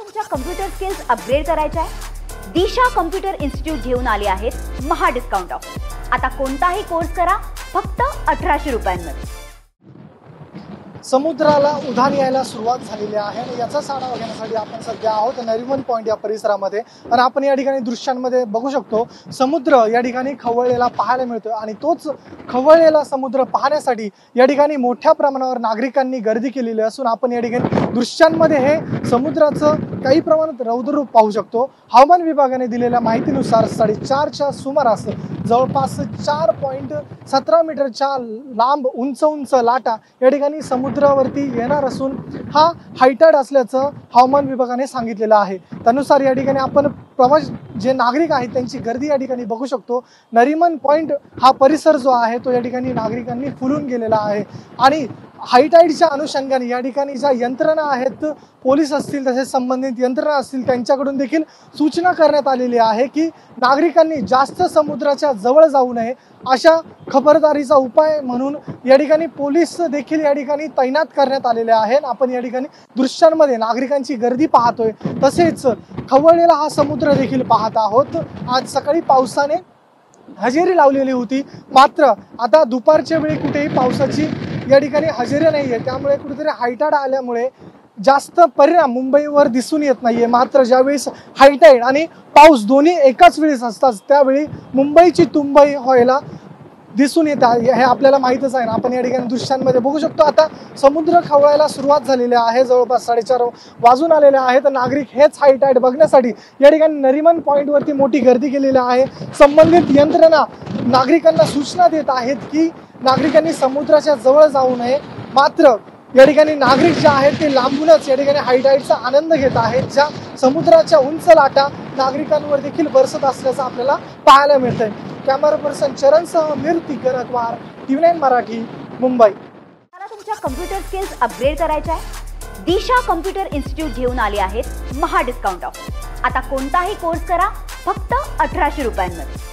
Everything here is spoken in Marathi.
तुमच्या कम्प्युटर स्किल्स अपग्रेड करायच्या आहे? दिशा कम्प्युटर इन्स्टिट्यूट घेऊन आले आहेत महा डिस्काउंट ऑफर। आता कोणताही कोर्स करा फक्त 1800 रुपयांमध्ये। समुद्राला उधाण यायला सुरुवात झालेली आहे आणि याचाच आढावा घेण्यासाठी आपण सध्या आहोत नरिमन पॉइंट या परिसरामध्ये। आणि आपण या ठिकाणी दृश्यांमध्ये बघू शकतो समुद्र या ठिकाणी खवळलेला पाहायला मिळतो आणि तोच खवळलेला समुद्र पाहण्यासाठी या ठिकाणी मोठ्या प्रमाणावर नागरिकांनी गर्दी केलेली असून आपण या ठिकाणी दृश्यांमध्ये हे समुद्राचं काही प्रमाणात रौद्ररूप पाहू शकतो। हवामान विभागाने दिलेल्या माहितीनुसार 4:30च्या सुमारास जवळपास 4.17 मीटरच्या लांब उंच लाटा या ठिकाणी समुद्रावरती येणार असून हा हायटाइड असल्याचं हवामान विभागाने सांगितलेलं आहे। त्यानुसार या ठिकाणी आपण प्रवास जे नागरिक आहेत त्यांची गर्दी या ठिकाणी बघू शकतो। नरिमन पॉइंट हा परिसर जो आहे तो या ठिकाणी नागरिकांनी फुलून गेलेला आहे आणि हायटाइडच्या अनुषंगाने या ठिकाणी ज्या यंत्रणा आहेत, पोलीस असतील तसेच संबंधित यंत्रणा असतील त्यांच्याकडून देखील सूचना करण्यात आलेली आहे की नागरिकांनी जास्त समुद्राच्या जवळ जाऊ नये। अशा खबरदारीचा उपाय म्हणून या ठिकाणी पोलीस देखील या ठिकाणी तैनात करण्यात आलेले आहेत। आपण या ठिकाणी दृश्यांमध्ये नागरिकांची गर्दी पाहतोय, तसेच खवळलेला हा समुद्र देखील पाहत आहोत। आज सकाळी पावसाने हजेरी लावलेली होती, मात्र आता दुपारच्या वेळी कुठेही पावसाची या ठिकाणी हजेरी नाहीये, त्यामुळे कुठेतरी हायटाइड आल्यामुळे जास्त परिणाम मुंबईवर दिसून येत नाहीये। मात्र ज्यावेळेस हायटाइड आणि पाऊस दोन्ही एकाच वेळेस असतात त्यावेळी मुंबईची तुंबई व्हायला दिसून येत आहे, हे आपल्याला माहीतच आहे ना। आपण या ठिकाणी दृश्यांमध्ये बघू शकतो आता समुद्र खवळायला सुरुवात झालेली आहे। जवळपास 4:30 वाजून आलेले आहेत। नागरिक हेच हायटाइड बघण्यासाठी या ठिकाणी नरिमन पॉइंटवरती मोठी गर्दी केलेली आहे। संबंधित यंत्रणा नागरिकांना सूचना देत आहेत की नागरिकांनी समुद्राच्या जवळ जाऊ नये। मात्र या ठिकाणी नागरिक जे आहेत ते लांबूनच या ठिकाणी हायटाइडचा आनंद घेत आहेत, ज्या समुद्राच्या उंच लाटा नागरिकांवर देखील बरसत असल्याचं आपल्याला पाहायला मिळतंय। कॅमेरा पर्सन चरणसह मीर्ती गणकवार, TV9 मराठी, मुंबई। मला तुमच्या कम्प्युटर स्किल्स अपग्रेड करायच्या आहे? दिशा कम्प्युटर इन्स्टिट्यूट घेऊन आले आहेत महा डिस्काउंट ऑफर। आता कोणताही कोर्स करा फक्त 1800 रुपयांमध्ये।